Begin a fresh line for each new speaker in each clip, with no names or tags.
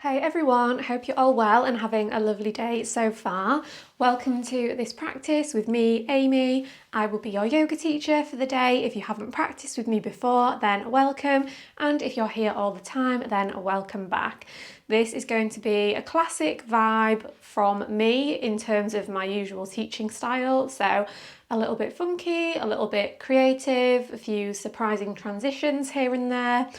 Hey everyone, hope you're all well and having a lovely day so far. Welcome to this practice with me, Amy. I will be your yoga teacher for the day. If you haven't practiced with me before, then welcome. And if you're here all the time, then welcome back. This is going to be a classic vibe from me in terms of my usual teaching style. So a little bit funky, a little bit creative, a few surprising transitions here and there.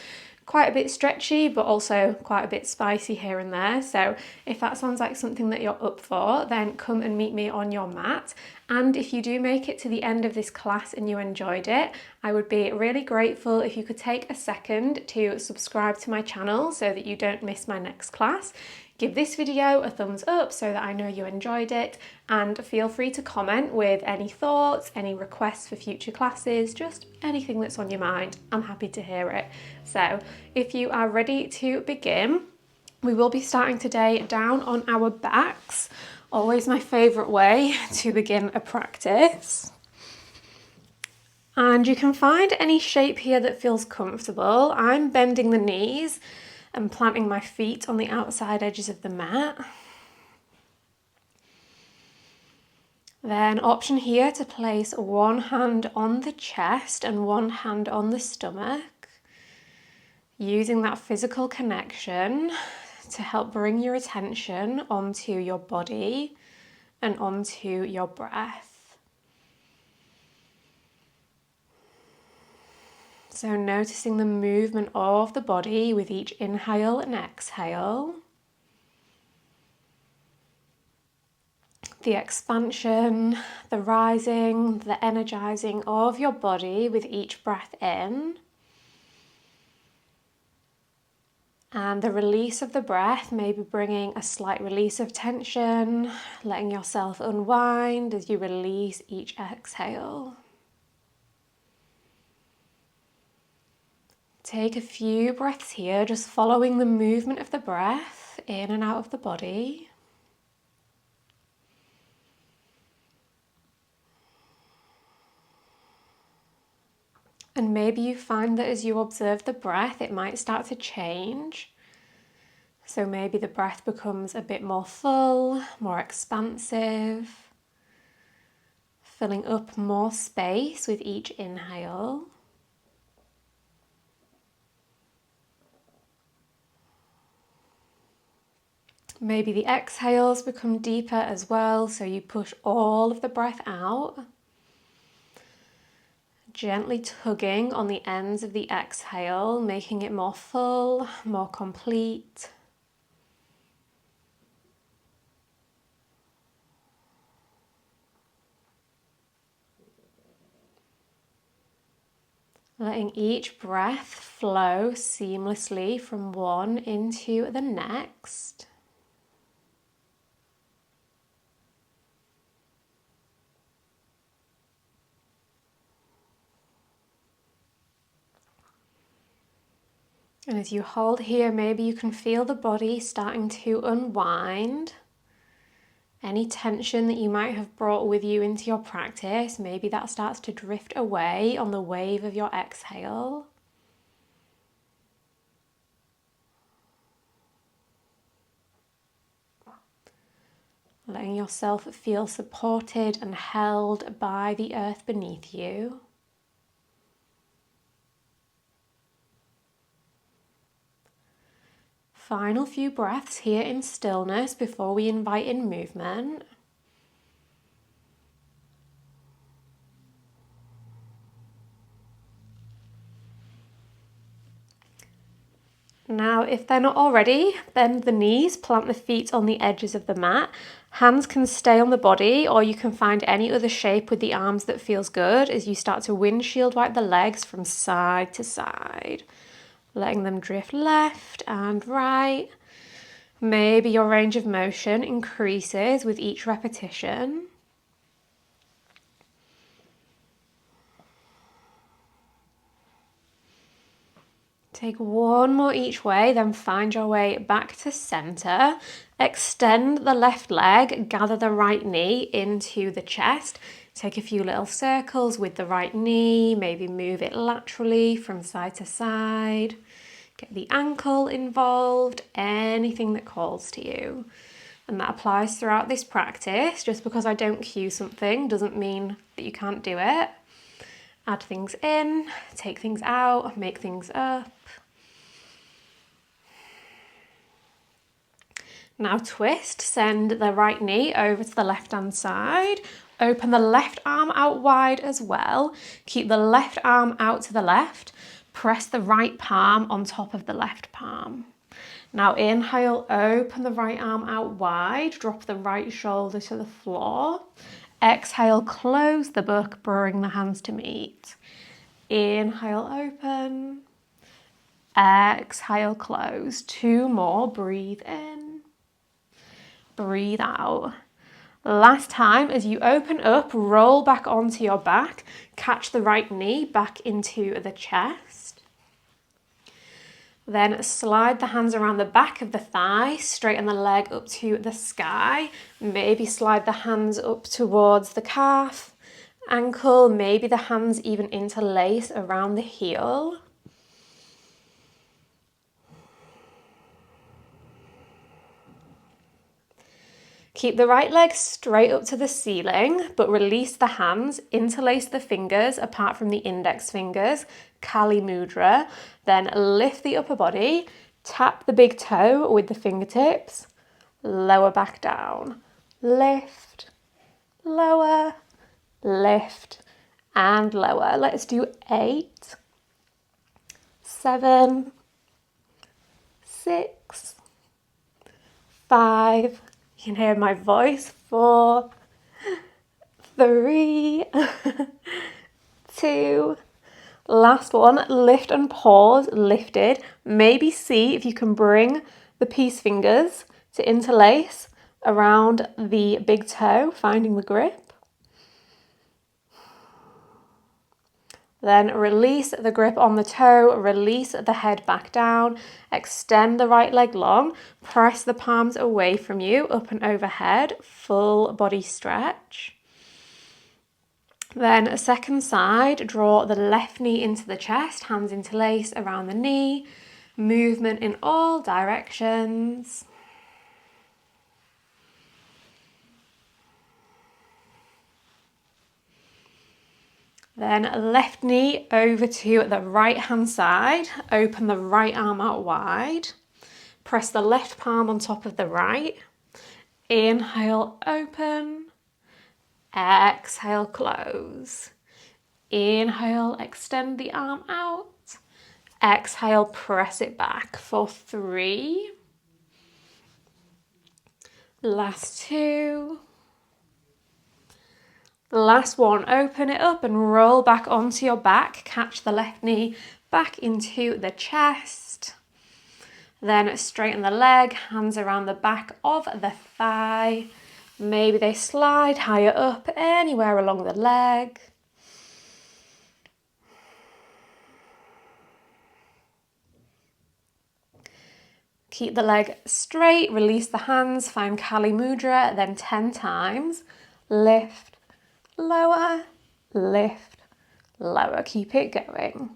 Quite a bit stretchy, but also quite a bit spicy here and there. So if that sounds like something that you're up for, then come and meet me on your mat. And if you do make it to the end of this class and you enjoyed it, I would be really grateful if you could take a second to subscribe to my channel so that you don't miss my next class. Give this video a thumbs up so that I know you enjoyed it, and feel free to comment with any thoughts, any requests for future classes, just anything that's on your mind. I'm happy to hear it. So if you are ready to begin, we will be starting today down on our backs. Always my favourite way to begin a practice. And you can find any shape here that feels comfortable. I'm bending the knees and planting my feet on the outside edges of the mat. Then option here to place one hand on the chest and one hand on the stomach, using that physical connection to help bring your attention onto your body and onto your breath. So noticing the movement of the body with each inhale and exhale. The expansion, the rising, the energizing of your body with each breath in. And the release of the breath, maybe bringing a slight release of tension, letting yourself unwind as you release each exhale. Take a few breaths here, just following the movement of the breath in and out of the body. And maybe you find that as you observe the breath, it might start to change. So maybe the breath becomes a bit more full, more expansive, filling up more space with each inhale. Maybe the exhales become deeper as well, so you push all of the breath out. Gently tugging on the ends of the exhale, making it more full, more complete. Letting each breath flow seamlessly from one into the next. And as you hold here, maybe you can feel the body starting to unwind. Any tension that you might have brought with you into your practice, maybe that starts to drift away on the wave of your exhale. Letting yourself feel supported and held by the earth beneath you. Final few breaths here in stillness before we invite in movement. Now, if they're not already, bend the knees, plant the feet on the edges of the mat. Hands can stay on the body, or you can find any other shape with the arms that feels good as you start to windshield wipe the legs from side to side. Letting them drift left and right. Maybe your range of motion increases with each repetition. Take one more each way, then find your way back to center. Extend the left leg, gather the right knee into the chest. Take a few little circles with the right knee, maybe move it laterally from side to side. Get the ankle involved, anything that calls to you. And that applies throughout this practice. Just because I don't cue something doesn't mean that you can't do it. Add things in, take things out, make things up. Now twist, send the right knee over to the left hand side. Open the left arm out wide as well. Keep the left arm out to the left. Press the right palm on top of the left palm. Now inhale, open the right arm out wide. Drop the right shoulder to the floor. Exhale, close the book, bring the hands to meet. Inhale, open. Exhale, close. 2 more, breathe in. Breathe out. Last time, as you open up, roll back onto your back, catch the right knee back into the chest. Then slide the hands around the back of the thigh, straighten the leg up to the sky. Maybe slide the hands up towards the calf, ankle, maybe the hands even interlace around the heel. Keep the right leg straight up to the ceiling, but release the hands, interlace the fingers apart from the index fingers, Kali Mudra. Then lift the upper body, tap the big toe with the fingertips, lower back down. Lift, lower, lift, and lower. Let's do 8, 7, 6, 5, you can hear my voice, 4, 3, 2, last one, lift and pause, lifted. Maybe see if you can bring the peace fingers to interlace around the big toe, finding the grip. Then release the grip on the toe, release the head back down, extend the right leg long, press the palms away from you, up and overhead, full body stretch. Then a second side, draw the left knee into the chest, hands interlace around the knee, movement in all directions. Then left knee over to the right hand side, open the right arm out wide, press the left palm on top of the right, inhale, open, exhale, close, inhale, extend the arm out, exhale, press it back for 3, last 2, last one, open it up and roll back onto your back. Catch the left knee back into the chest. Then straighten the leg, hands around the back of the thigh. Maybe they slide higher up, anywhere along the leg. Keep the leg straight, release the hands, find Kali Mudra, then 10 times. Lift, lower, lift, lower. Keep it going.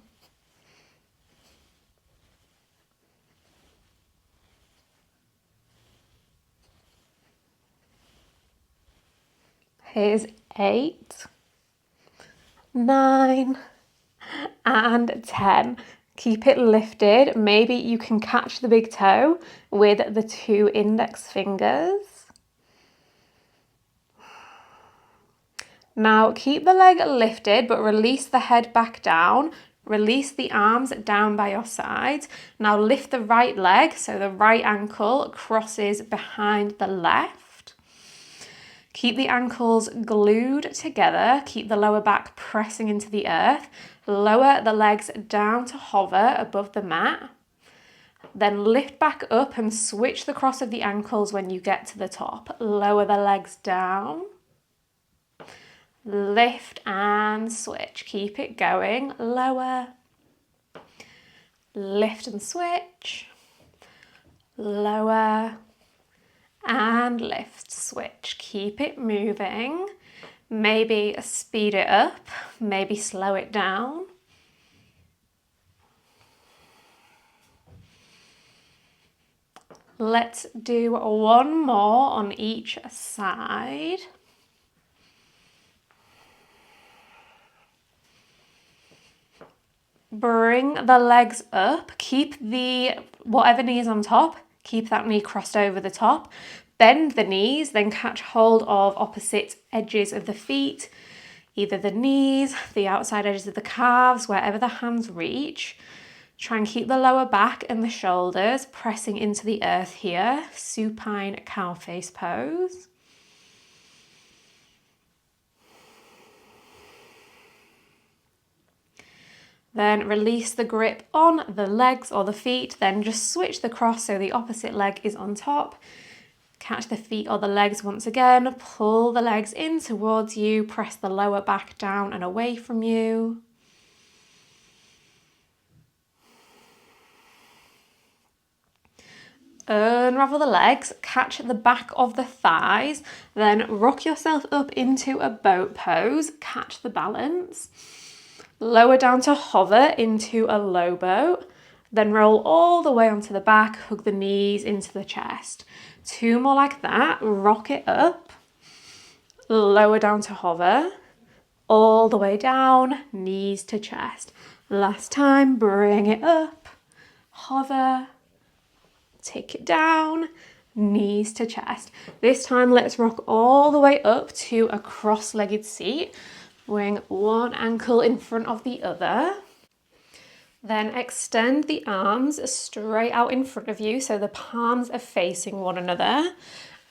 Here's 8, 9, and 10. Keep it lifted. Maybe you can catch the big toe with the 2 index fingers. Now keep the leg lifted, but release the head back down. Release the arms down by your sides. Now lift the right leg so the right ankle crosses behind the left. Keep the ankles glued together. Keep the lower back pressing into the earth. Lower the legs down to hover above the mat. Then lift back up and switch the cross of the ankles when you get to the top. Lower the legs down. Lift and switch. Keep it going. Lower. Lift and switch. Lower. And lift, switch. Keep it moving. Maybe speed it up. Maybe slow it down. Let's do one more on each side. Bring the legs up, keep whatever knee is on top, keep that knee crossed over the top. Bend the knees, then catch hold of opposite edges of the feet, either the knees, the outside edges of the calves, wherever the hands reach. Try and keep the lower back and the shoulders pressing into the earth here, supine cow face pose. Then release the grip on the legs or the feet, then just switch the cross so the opposite leg is on top. Catch the feet or the legs once again, pull the legs in towards you, press the lower back down and away from you. Unravel the legs, catch the back of the thighs, then rock yourself up into a boat pose, catch the balance. Lower down to hover into a low boat, then roll all the way onto the back, hug the knees into the chest. 2 more like that, rock it up, lower down to hover, all the way down, knees to chest. Last time, bring it up, hover, take it down, knees to chest. This time, let's rock all the way up to a cross-legged seat. Bring one ankle in front of the other. Then extend the arms straight out in front of you so the palms are facing one another.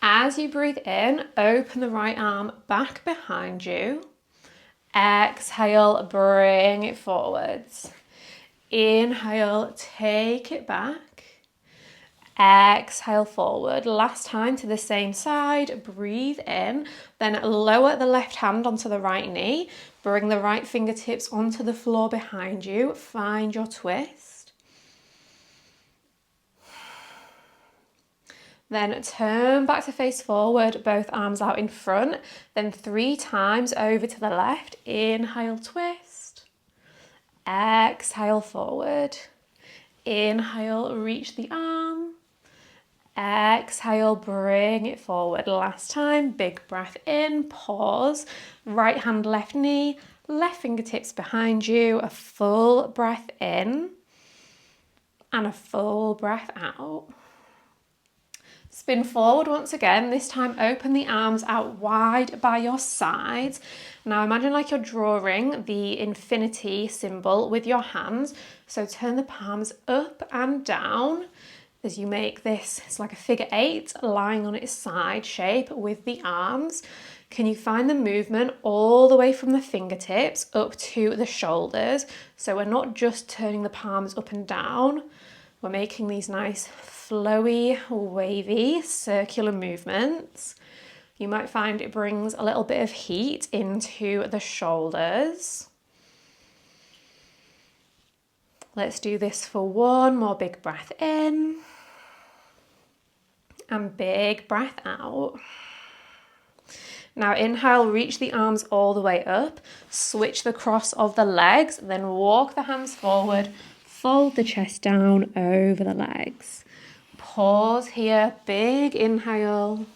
As you breathe in, open the right arm back behind you. Exhale, bring it forwards. Inhale, take it back. Exhale forward. Last time to the same side. Breathe in, then lower the left hand onto the right knee. Bring the right fingertips onto the floor behind you. Find your twist. Then turn back to face forward, both arms out in front. Then 3 times over to the left. Inhale, twist. Exhale forward. Inhale, reach the arm. Exhale, bring it forward. Last time, big breath in, pause. Right hand, left knee, left fingertips behind you. A full breath in and a full breath out. Spin forward once again. This time, open the arms out wide by your sides. Now imagine like you're drawing the infinity symbol with your hands. So turn the palms up and down. As you make this, it's like a figure 8 lying on its side shape with the arms. Can you find the movement all the way from the fingertips up to the shoulders? So we're not just turning the palms up and down, we're making these nice flowy, wavy, circular movements. You might find it brings a little bit of heat into the shoulders. Let's do this for one more big breath in and big breath out. Now inhale, reach the arms all the way up, switch the cross of the legs, then walk the hands forward, fold the chest down over the legs. Pause here, big inhale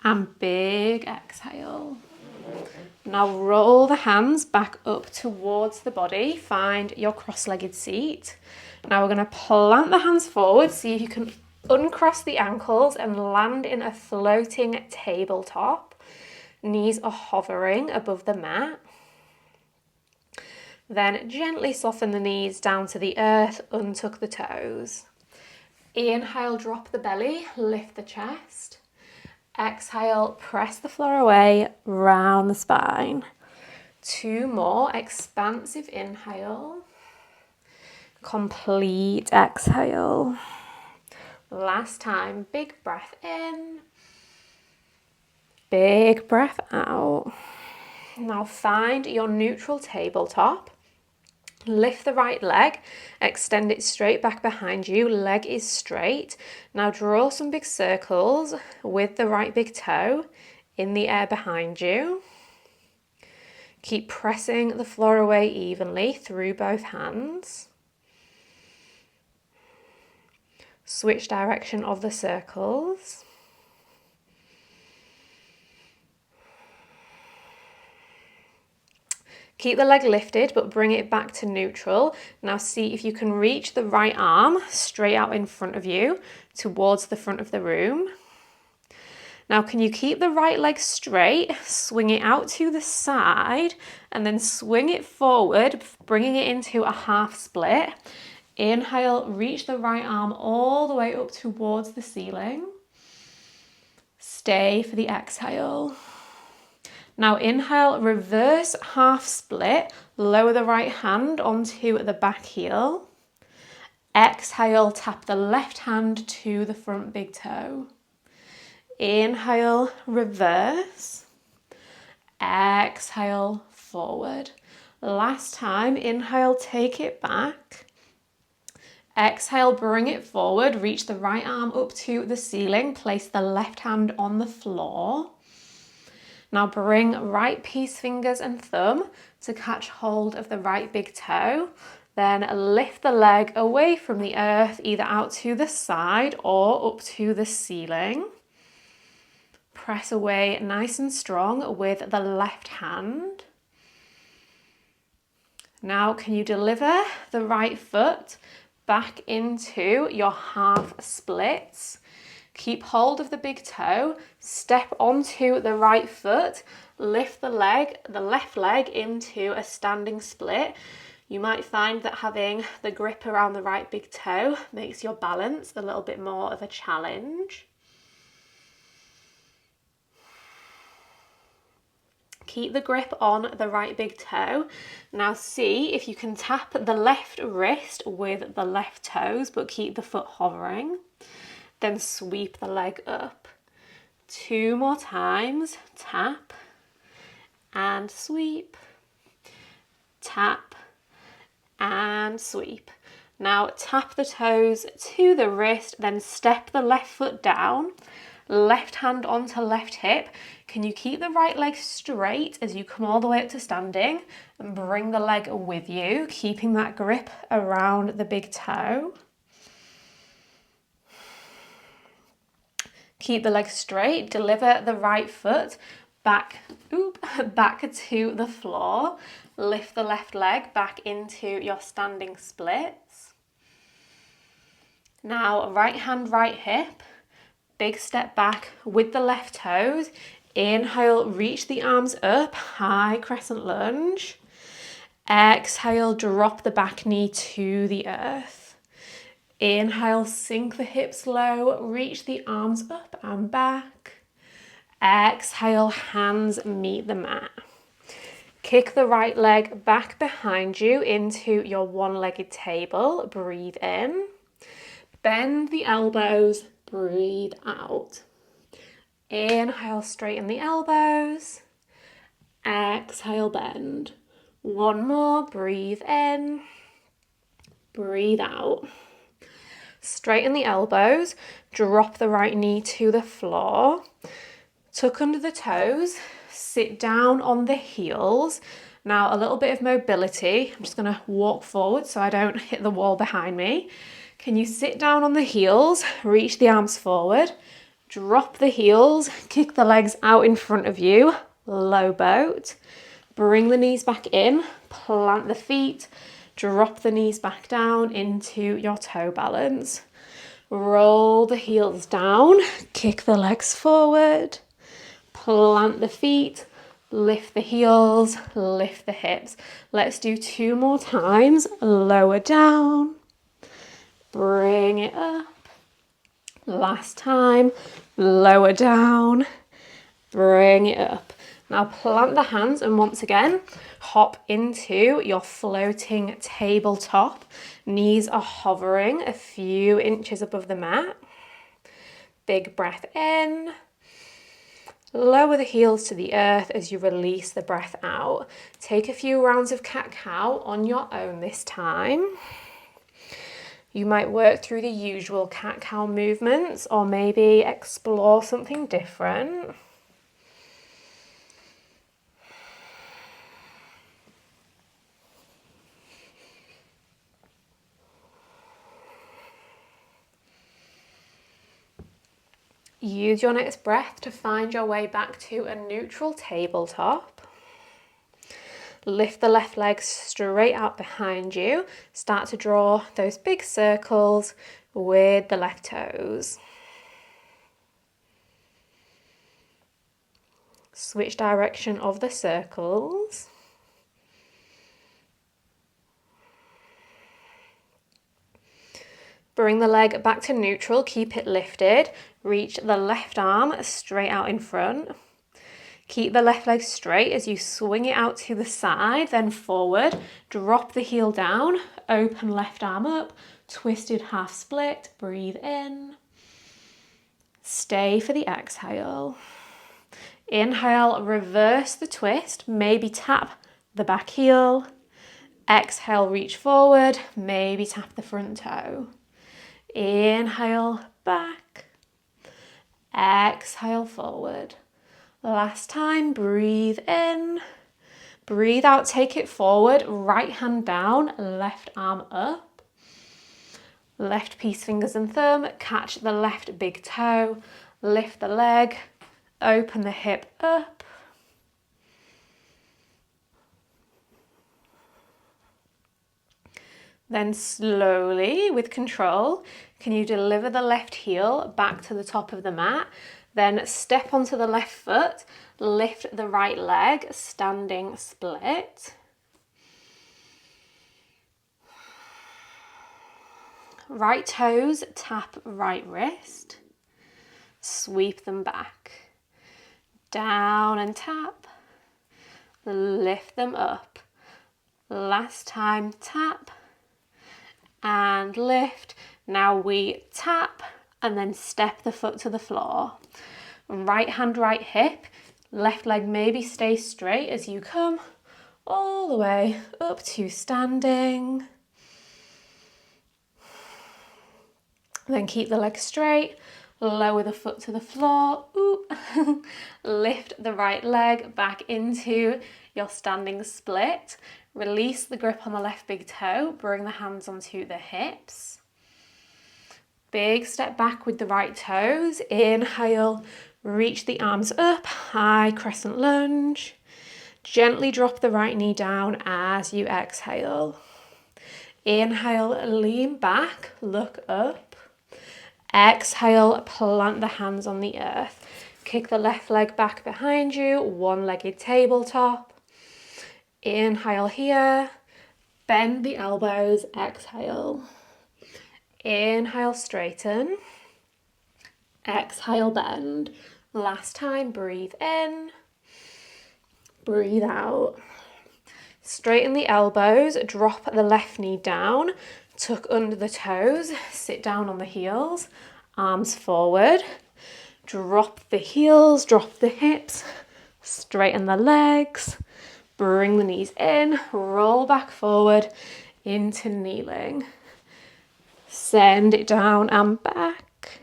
and big exhale. Now roll the hands back up towards the body. Find your cross-legged seat. Now we're going to plant the hands forward. See if you can uncross the ankles and land in a floating tabletop. Knees are hovering above the mat. Then gently soften the knees down to the earth, untuck the toes. Inhale, drop the belly, lift the chest. Exhale, press the floor away, round the spine. 2 more, expansive inhale. Complete exhale. Last time, big breath in. Big breath out. Now find your neutral tabletop. Lift the right leg, extend it straight back behind you, leg is straight. Now draw some big circles with the right big toe in the air behind you. Keep pressing the floor away evenly through both hands. Switch direction of the circles. Keep the leg lifted, but bring it back to neutral. Now see if you can reach the right arm straight out in front of you towards the front of the room. Now can you keep the right leg straight, swing it out to the side, and then swing it forward, bringing it into a half split. Inhale, reach the right arm all the way up towards the ceiling. Stay for the exhale. Now inhale, reverse half split, lower the right hand onto the back heel. Exhale, tap the left hand to the front big toe. Inhale, reverse. Exhale, forward. Last time, inhale, take it back. Exhale, bring it forward, reach the right arm up to the ceiling, place the left hand on the floor. Now bring right peace fingers and thumb to catch hold of the right big toe. Then lift the leg away from the earth, either out to the side or up to the ceiling. Press away nice and strong with the left hand. Now can you deliver the right foot back into your half splits? Keep hold of the big toe, step onto the right foot, lift the left leg into a standing split. You might find that having the grip around the right big toe makes your balance a little bit more of a challenge. Keep the grip on the right big toe. Now see if you can tap the left wrist with the left toes, but keep the foot hovering. Then sweep the leg up. 2 more times. Tap and sweep. Tap and sweep. Now tap the toes to the wrist, then step the left foot down. Left hand onto left hip. Can you keep the right leg straight as you come all the way up to standing and bring the leg with you, keeping that grip around the big toe. Keep the leg straight, deliver the right foot back to the floor. Lift the left leg back into your standing splits. Now right hand, right hip. Big step back with the left toes. Inhale, reach the arms up, high crescent lunge. Exhale, drop the back knee to the earth. Inhale, sink the hips low, reach the arms up and back. Exhale, hands meet the mat. Kick the right leg back behind you into your one-legged table. Breathe in. Bend the elbows, breathe out. Inhale, straighten the elbows. Exhale, bend. One more, breathe in. Breathe out. Straighten the elbows, drop the right knee to the floor. Tuck under the toes, sit down on the heels. Now a little bit of mobility. I'm just going to walk forward so I don't hit the wall behind me. Can you sit down on the heels, reach the arms forward, drop the heels, kick the legs out in front of you, low boat. Bring the knees back in, plant the feet, drop the knees back down into your toe balance. Roll the heels down, kick the legs forward, plant the feet, lift the heels, lift the hips. Let's do 2 more times. Lower down, bring it up. Last time, lower down, bring it up. Now plant the hands and once again, hop into your floating tabletop. Knees are hovering a few inches above the mat. Big breath in. Lower the heels to the earth as you release the breath out. Take a few rounds of cat-cow on your own this time. You might work through the usual cat-cow movements or maybe explore something different. Use your next breath to find your way back to a neutral tabletop. Lift the left leg straight out behind you. Start to draw those big circles with the left toes. Switch direction of the circles. Bring the leg back to neutral, keep it lifted. Reach the left arm straight out in front. Keep the left leg straight as you swing it out to the side, then forward. Drop the heel down, open left arm up, twisted half split, breathe in. Stay for the exhale. Inhale, reverse the twist, maybe tap the back heel. Exhale, reach forward, maybe tap the front toe. Inhale, back. Exhale, forward. Last time, breathe in. Breathe out, take it forward. Right hand down, left arm up. Left peace fingers and thumb, catch the left big toe. Lift the leg, open the hip up. Then slowly, with control, can you deliver the left heel back to the top of the mat? Then step onto the left foot, lift the right leg, standing split. Right toes, tap right wrist. Sweep them back. Down and tap. Lift them up. Last time, tap. And lift. Now we tap and then step the foot to the floor. Right hand, right hip. Left leg maybe stay straight as you come all the way up to standing. Then keep the leg straight. Lower the foot to the floor. Ooh. Lift the right leg back into your standing split. Release the grip on the left big toe. Bring the hands onto the hips. Big step back with the right toes. Inhale, reach the arms up. High crescent lunge. Gently drop the right knee down as you exhale. Inhale, lean back, look up. Exhale, plant the hands on the earth. Kick the left leg back behind you, one-legged tabletop. Inhale here, bend the elbows, exhale. Inhale, straighten. Exhale, bend. Last time, breathe in. Breathe out. Straighten the elbows, drop the left knee down. Tuck under the toes, sit down on the heels, arms forward, drop the heels, drop the hips, straighten the legs, bring the knees in, roll back forward into kneeling. Send it down and back,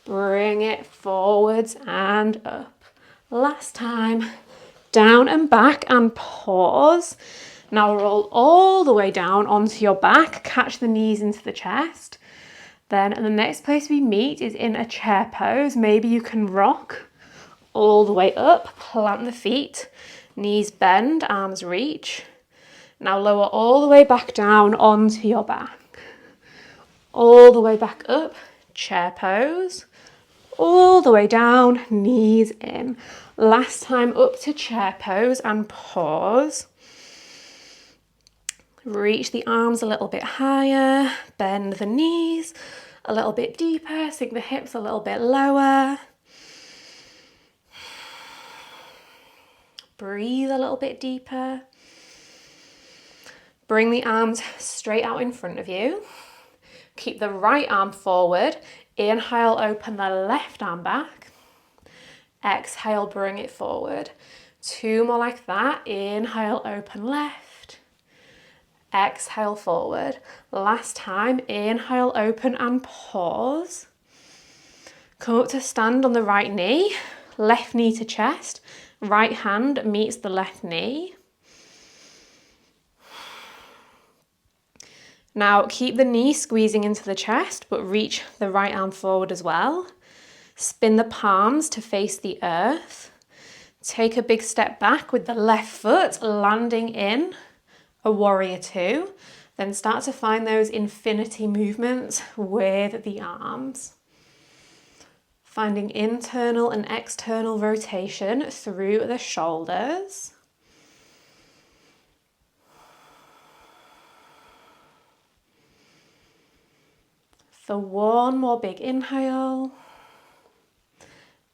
bring it forwards and up. Last time, down and back and pause. Now roll all the way down onto your back, catch the knees into the chest. Then the next place we meet is in a chair pose. Maybe you can rock all the way up, plant the feet, knees bend, arms reach. Now lower all the way back down onto your back. All the way back up, chair pose. All the way down, knees in. Last time up to chair pose and pause. Reach the arms a little bit higher, bend the knees a little bit deeper, sink the hips a little bit lower. Breathe a little bit deeper. Bring the arms straight out in front of you. Keep the right arm forward. Inhale, open the left arm back. Exhale, bring it forward. 2 more like that. Inhale, open left. Exhale, forward. Last time, inhale, open and pause. Come up to stand on the right knee, left knee to chest, right hand meets the left knee. Now keep the knee squeezing into the chest, but reach the right arm forward as well. Spin the palms to face the earth. Take a big step back with the left foot, landing in a warrior two. Then start to find those infinity movements with the arms. Finding internal and external rotation through the shoulders. For one more big inhale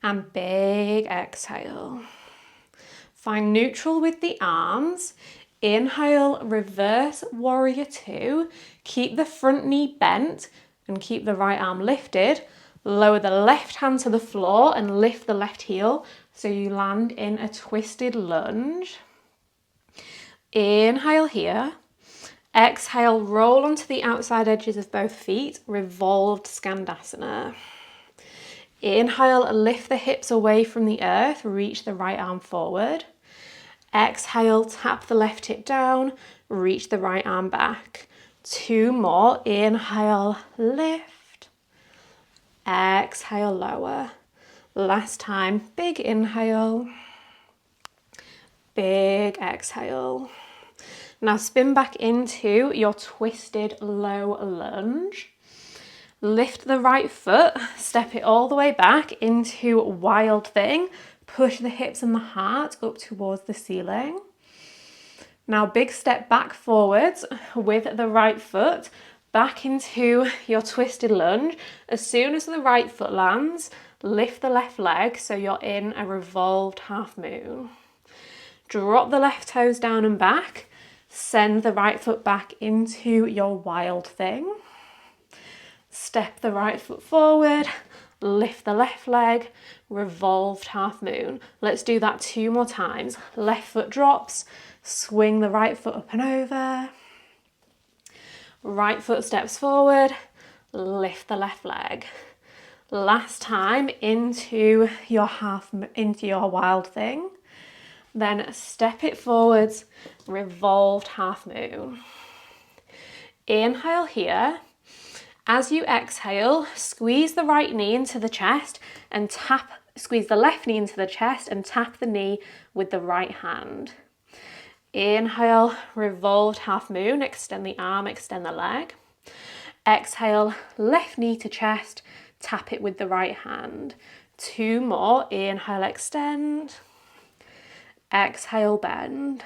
and big exhale. Find neutral with the arms. Inhale, reverse warrior two. Keep the front knee bent and keep the right arm lifted. Lower the left hand to the floor and lift the left heel so you land in a twisted lunge. Inhale here. Exhale, roll onto the outside edges of both feet, revolved Skandasana. Inhale, lift the hips away from the earth, reach the right arm forward. Exhale, tap the left hip down, reach the right arm back. Two more. Inhale, lift. Exhale, lower. Last time, big inhale, big exhale. Now spin back into your twisted low lunge. Lift the right foot, step it all the way back into wild thing. Push the hips and the heart up towards the ceiling. Now big step back forwards with the right foot, back into your twisted lunge. As soon as the right foot lands, lift the left leg so you're in a revolved half moon. Drop the left toes down and back. Send the right foot back into your wild thing. Step the right foot forward, lift the left leg, revolved half moon. Let's do that 2 more times. Left foot drops, swing the right foot up and over. Right foot steps forward, lift the left leg. Last time into your wild thing. Then step it forwards, revolved half moon. Inhale here. As you exhale, squeeze the right knee into the chest and squeeze the left knee into the chest and tap the knee with the right hand. Inhale, revolved half moon, extend the arm, extend the leg. Exhale, left knee to chest, tap it with the right hand. 2 more. Inhale, extend. Exhale, bend.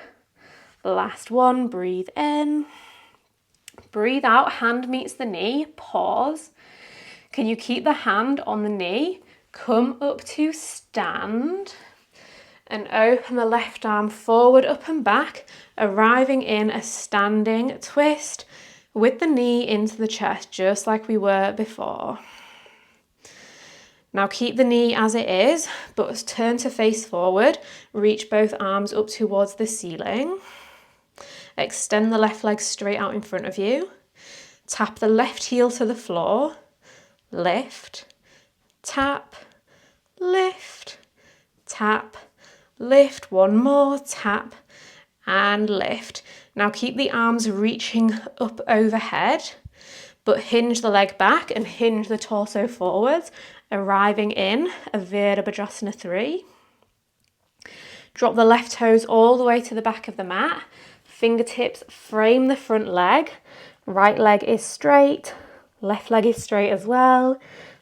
Last one, breathe in. Breathe out, hand meets the knee, pause. Can you keep the hand on the knee? Come up to stand and open the left arm forward, up and back, arriving in a standing twist with the knee into the chest, just like we were before. Now keep the knee as it is, but turn to face forward, reach both arms up towards the ceiling. Extend the left leg straight out in front of you. Tap the left heel to the floor. Lift, tap, lift, tap, lift. One more, tap and lift. Now keep the arms reaching up overhead, but hinge the leg back and hinge the torso forwards, arriving in a Virabhadrasana 3. Drop the left toes all the way to the back of the mat. Fingertips frame the front leg. Right leg is straight. Left leg is straight as well.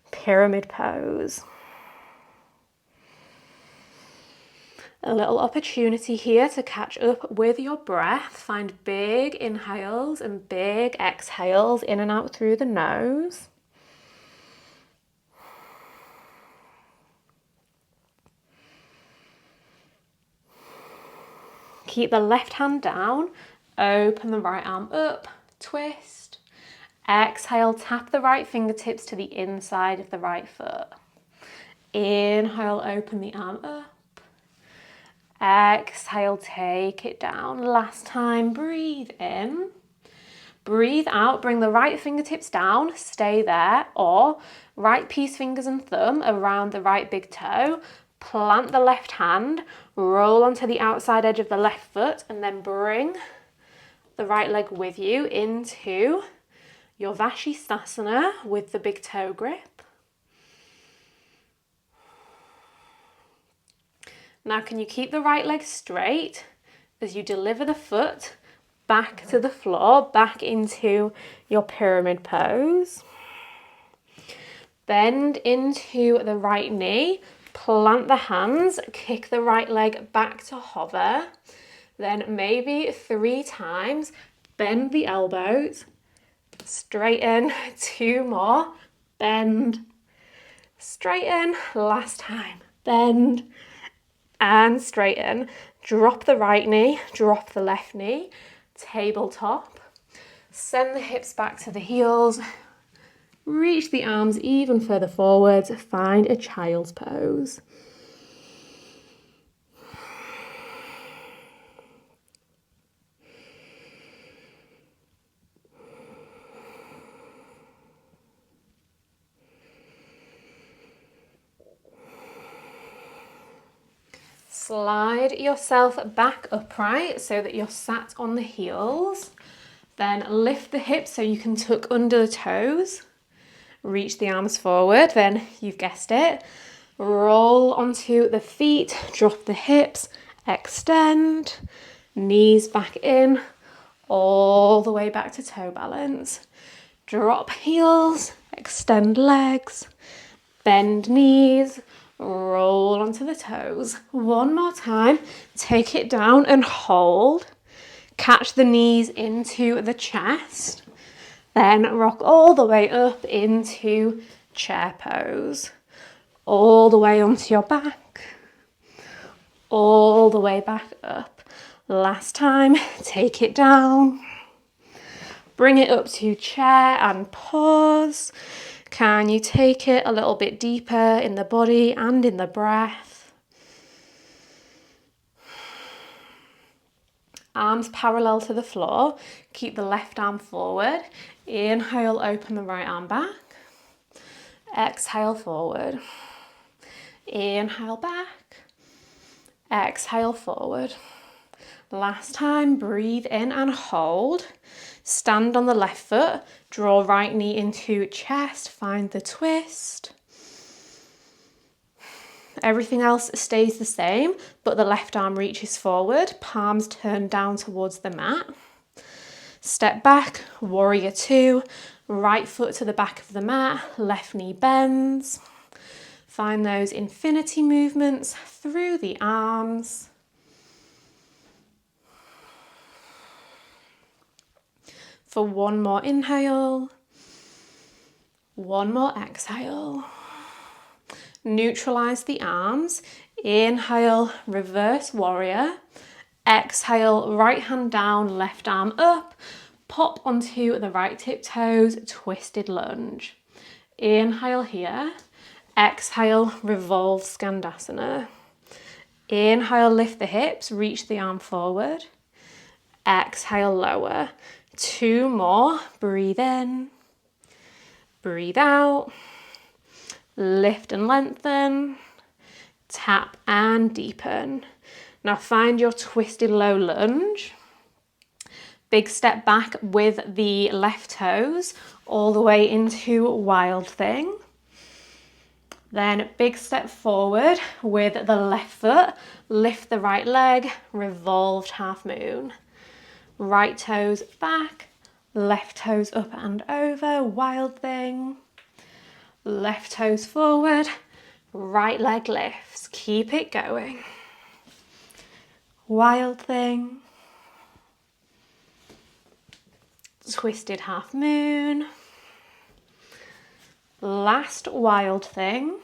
Pyramid pose. A little opportunity here to catch up with your breath. Find big inhales and big exhales in and out through the nose. Keep the left hand down, open the right arm up, twist. Exhale, tap the right fingertips to the inside of the right foot. Inhale, open the arm up. Exhale, take it down. Last time, breathe in. Breathe out, bring the right fingertips down, stay there, or right peace fingers and thumb around the right big toe. Plant the left hand, roll onto the outside edge of the left foot, and then bring the right leg with you into your Vashisthasana with the big toe grip. Now can you keep the right leg straight as you deliver the foot back to the floor, back into your pyramid pose. Bend into the right knee, plant the hands, kick the right leg back to hover. Then maybe 3 times, bend the elbows, straighten, 2 more, bend, straighten, last time, bend, and straighten. Drop the right knee, drop the left knee, tabletop. Send the hips back to the heels. Reach the arms even further forwards. Find a child's pose. Slide yourself back upright so that you're sat on the heels. Then lift the hips so you can tuck under the toes. Reach the arms forward, then you've guessed it. Roll onto the feet, drop the hips, extend, knees back in, all the way back to toe balance. Drop heels, extend legs, bend knees, roll onto the toes. One more time, take it down and hold. Catch the knees into the chest. Then rock all the way up into chair pose. All the way onto your back. All the way back up. Last time, take it down. Bring it up to chair and pause. Can you take it a little bit deeper in the body and in the breath? Arms parallel to the floor. Keep the left arm forward. Inhale, open the right arm back. Exhale, forward. Inhale, back. Exhale, forward. Last time, breathe in and hold. Stand on the left foot. Draw right knee into chest. Find the twist. Everything else stays the same, but the left arm reaches forward. Palms turn down towards the mat. Step back, warrior 2, right foot to the back of the mat, left knee bends. Find those infinity movements through the arms. For one more inhale, one more exhale. Neutralize the arms. Inhale, reverse warrior. Exhale, right hand down, left arm up. Pop onto the right tiptoes, twisted lunge. Inhale here. Exhale, revolve Skandasana. Inhale, lift the hips, reach the arm forward. Exhale, lower. 2 more. Breathe in. Breathe out. Lift and lengthen. Tap and deepen. Now find your twisted low lunge. Big step back with the left toes all the way into wild thing. Then big step forward with the left foot. Lift the right leg, revolved half moon. Right toes back, left toes up and over, wild thing. Left toes forward, right leg lifts. Keep it going. Wild thing. Twisted half moon. Last wild thing.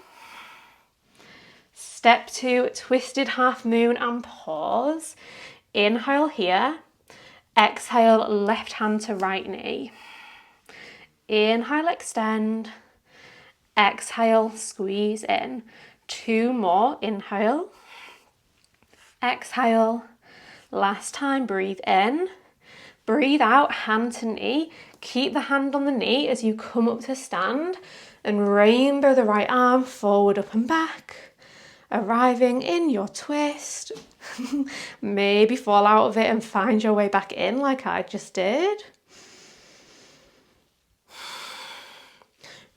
Step 2, twisted half moon and pause. Inhale here. Exhale, left hand to right knee. Inhale, extend. Exhale, squeeze in. 2 more, inhale. Exhale. Last time, breathe in. Breathe out, hand to knee. Keep the hand on the knee as you come up to stand and rainbow the right arm forward, up and back. Arriving in your twist. Maybe fall out of it and find your way back in like I just did.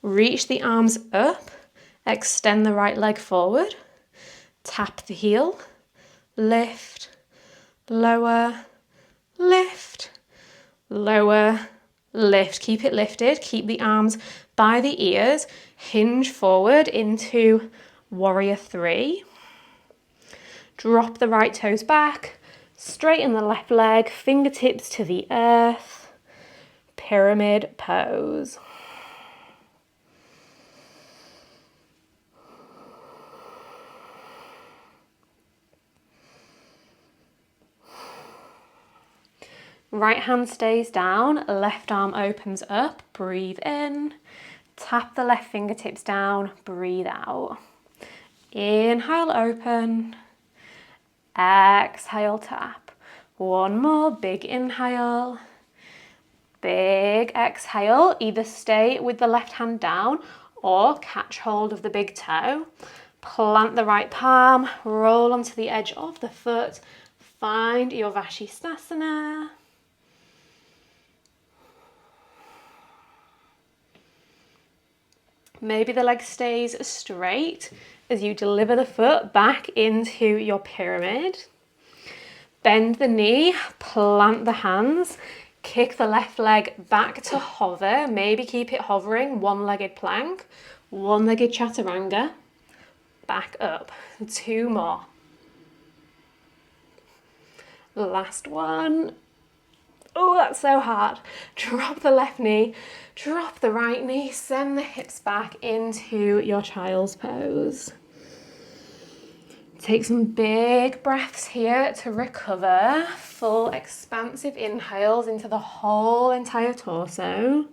Reach the arms up. Extend the right leg forward. Tap the heel. lift, lower, lift, lower, lift. Keep it lifted. Keep the arms by the ears. Hinge forward into warrior 3. Drop the right toes back. Straighten the left leg. Fingertips to the earth. Pyramid pose. Right hand stays down, left arm opens up, breathe in, tap the left fingertips down, breathe out. Inhale, open, exhale, tap. One more, big inhale, big exhale. Either stay with the left hand down or catch hold of the big toe. Plant the right palm, roll onto the edge of the foot, find your Vashisthasana. Maybe the leg stays straight as you deliver the foot back into your pyramid. Bend the knee, plant the hands, kick the left leg back to hover. Maybe keep it hovering, one-legged plank, one-legged chaturanga. Back up. 2 more. Last one. Oh, that's so hard. Drop the left knee, drop the right knee, send the hips back into your child's pose. Take some big breaths here to recover. Full expansive inhales into the whole entire torso.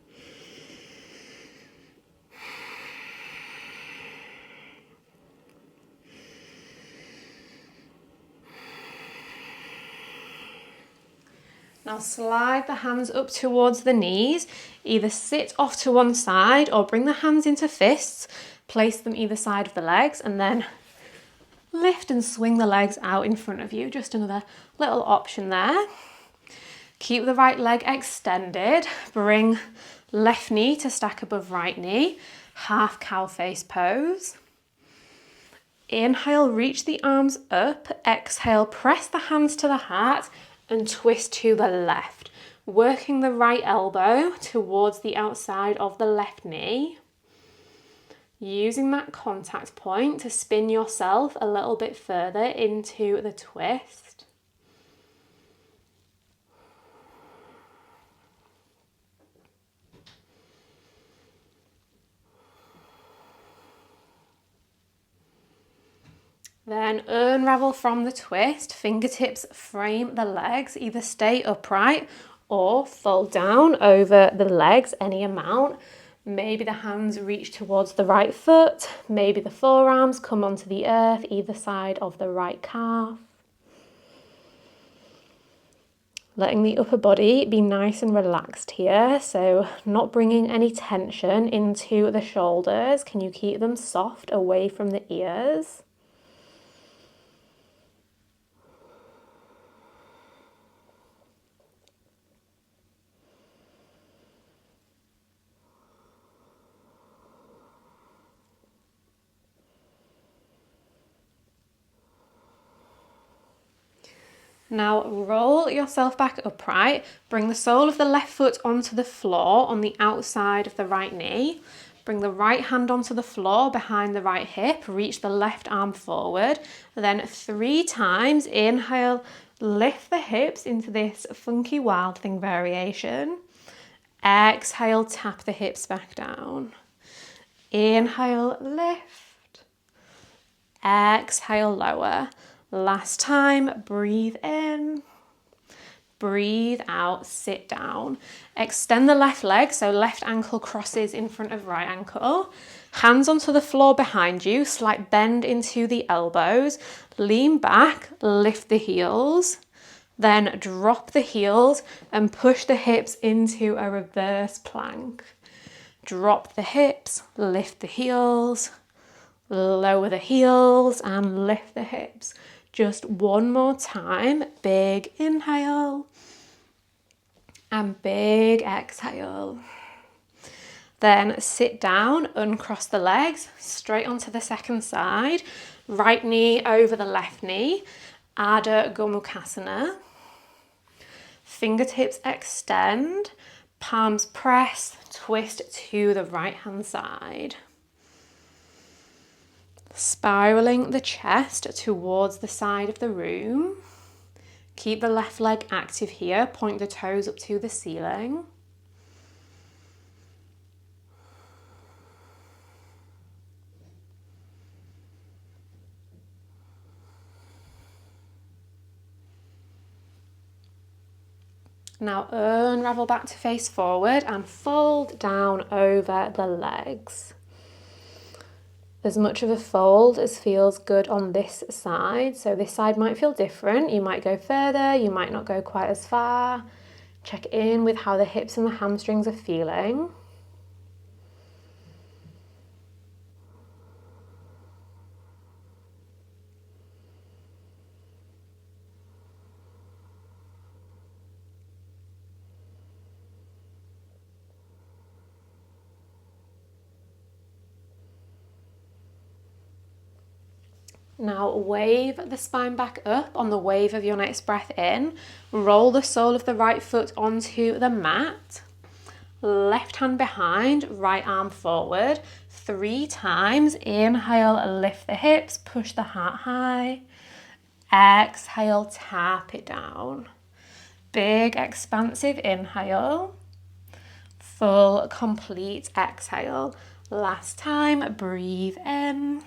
Now slide the hands up towards the knees, either sit off to one side or bring the hands into fists, place them either side of the legs and then lift and swing the legs out in front of you. Just another little option there. Keep the right leg extended, bring left knee to stack above right knee, half cow face pose. Inhale, reach the arms up, exhale, press the hands to the heart, and twist to the left, working the right elbow towards the outside of the left knee. Using that contact point to spin yourself a little bit further into the twist. Then unravel from the twist, fingertips frame the legs, either stay upright or fold down over the legs any amount. Maybe the hands reach towards the right foot, maybe the forearms come onto the earth either side of the right calf. Letting the upper body be nice and relaxed here, so not bringing any tension into the shoulders. Can you keep them soft away from the ears? Now roll yourself back upright, bring the sole of the left foot onto the floor on the outside of the right knee. Bring the right hand onto the floor behind the right hip, reach the left arm forward. Then 3 times, inhale, lift the hips into this funky wild thing variation. Exhale, tap the hips back down. Inhale, lift. Exhale, lower. Last time, breathe in, breathe out, sit down. Extend the left leg, so left ankle crosses in front of right ankle. Hands onto the floor behind you, slight bend into the elbows. Lean back, lift the heels. Then drop the heels and push the hips into a reverse plank. Drop the hips, lift the heels, lower the heels and lift the hips. Just one more time, big inhale and big exhale. Then sit down, uncross the legs, straight onto the second side, right knee over the left knee. Ardha Gomukhasana. Fingertips extend, palms press, twist to the right hand side. Spiraling the chest towards the side of the room. Keep the left leg active here, point the toes up to the ceiling. Now unravel back to face forward and fold down over the legs. As much of a fold as feels good on this side. So this side might feel different. You might go further, you might not go quite as far. Check in with how the hips and the hamstrings are feeling. Now wave the spine back up on the wave of your next breath in. Roll the sole of the right foot onto the mat. Left hand behind, right arm forward. 3 times. Inhale, lift the hips, push the heart high. Exhale, tap it down. Big expansive inhale. Full complete exhale. Last time, breathe in.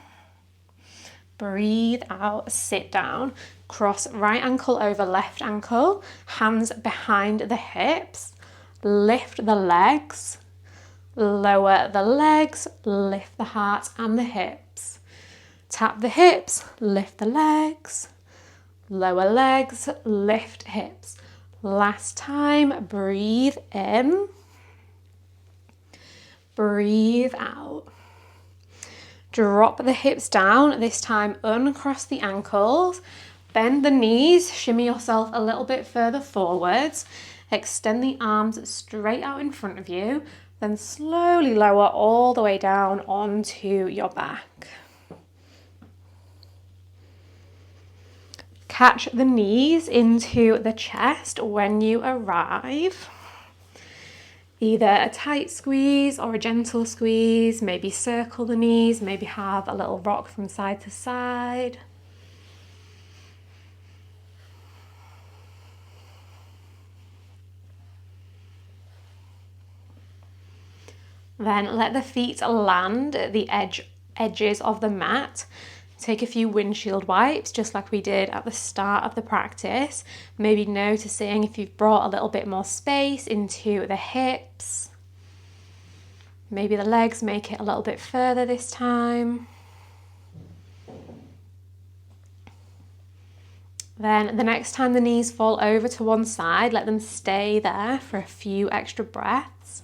Breathe out, sit down. Cross right ankle over left ankle, hands behind the hips. Lift the legs, lower the legs, lift the heart and the hips. Tap the hips, lift the legs, lower legs, lift hips. Last time, breathe in, breathe out. Drop the hips down, this time uncross the ankles, bend the knees, shimmy yourself a little bit further forwards, extend the arms straight out in front of you, then slowly lower all the way down onto your back. Catch the knees into the chest when you arrive. Either a tight squeeze or a gentle squeeze, maybe circle the knees, maybe have a little rock from side to side. Then let the feet land at the edges of the mat. Take a few windshield wipes, just like we did at the start of the practice. Maybe noticing if you've brought a little bit more space into the hips. Maybe the legs make it a little bit further this time. Then the next time the knees fall over to one side, let them stay there for a few extra breaths.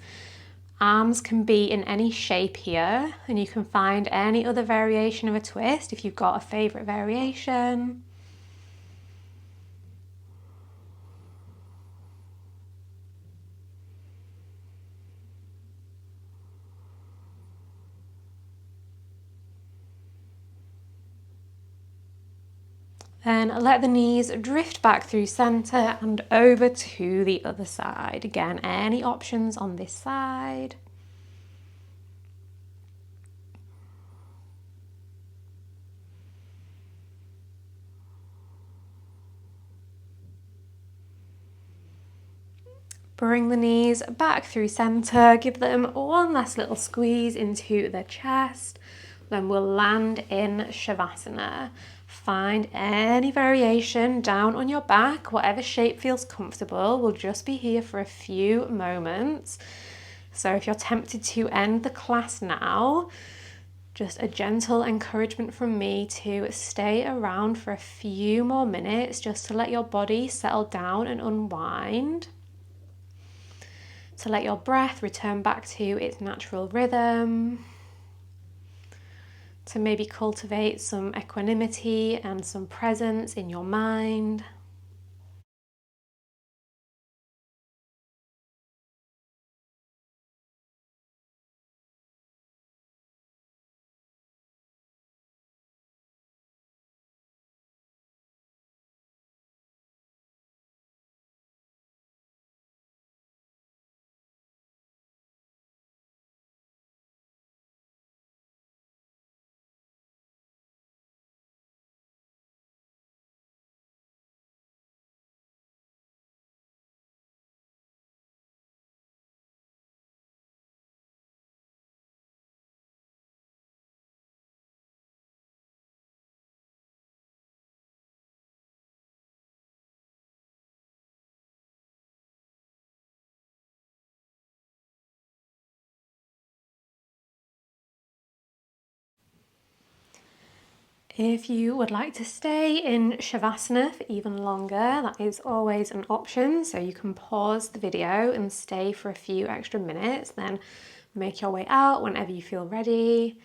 Arms can be in any shape here, and you can find any other variation of a twist if you've got a favourite variation. Then let the knees drift back through centre and over to the other side. Again, any options on this side. Bring the knees back through centre, give them one last little squeeze into the chest. Then we'll land in Savasana. Find any variation down on your back, whatever shape feels comfortable. We'll just be here for a few moments. So if you're tempted to end the class now, just a gentle encouragement from me to stay around for a few more minutes just to let your body settle down and unwind. To let your breath return back to its natural rhythm. To maybe cultivate some equanimity and some presence in your mind. If you would like to stay in Savasana for even longer, that is always an option. So you can pause the video and stay for a few extra minutes, then make your way out whenever you feel ready.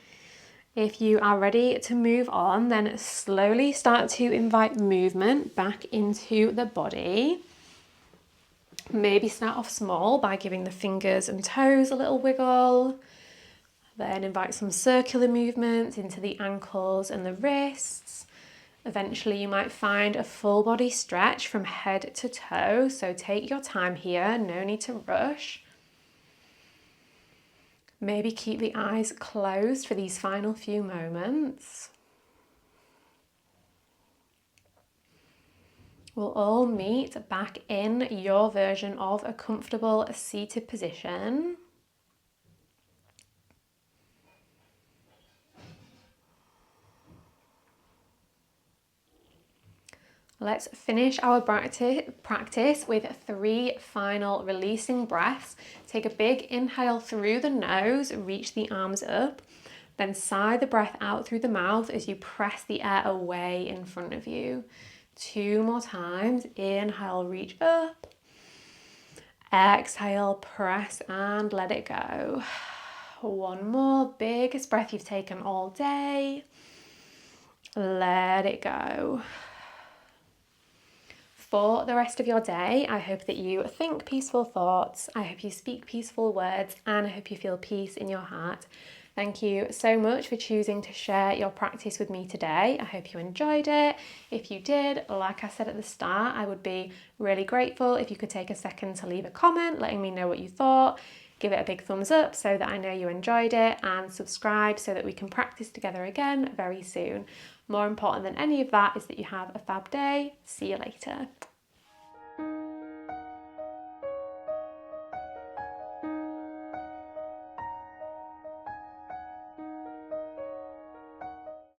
If you are ready to move on, then slowly start to invite movement back into the body. Maybe start off small by giving the fingers and toes a little wiggle. Then invite some circular movements into the ankles and the wrists. Eventually you might find a full body stretch from head to toe, so take your time here, no need to rush. Maybe keep the eyes closed for these final few moments. We'll all meet back in your version of a comfortable seated position. Let's finish our practice with 3 final releasing breaths. Take a big inhale through the nose, reach the arms up, then sigh the breath out through the mouth as you press the air away in front of you. 2 more times. Inhale, reach up. Exhale, press and let it go. 1 more, biggest breath you've taken all day. Let it go. For the rest of your day, I hope that you think peaceful thoughts, I hope you speak peaceful words, and I hope you feel peace in your heart. Thank you so much for choosing to share your practice with me today. I hope you enjoyed it. If you did, like I said at the start, I would be really grateful if you could take a second to leave a comment letting me know what you thought. Give it a big thumbs up so that I know you enjoyed it, and subscribe so that we can practice together again very soon. More important than any of that is that you have a fab day. See you later.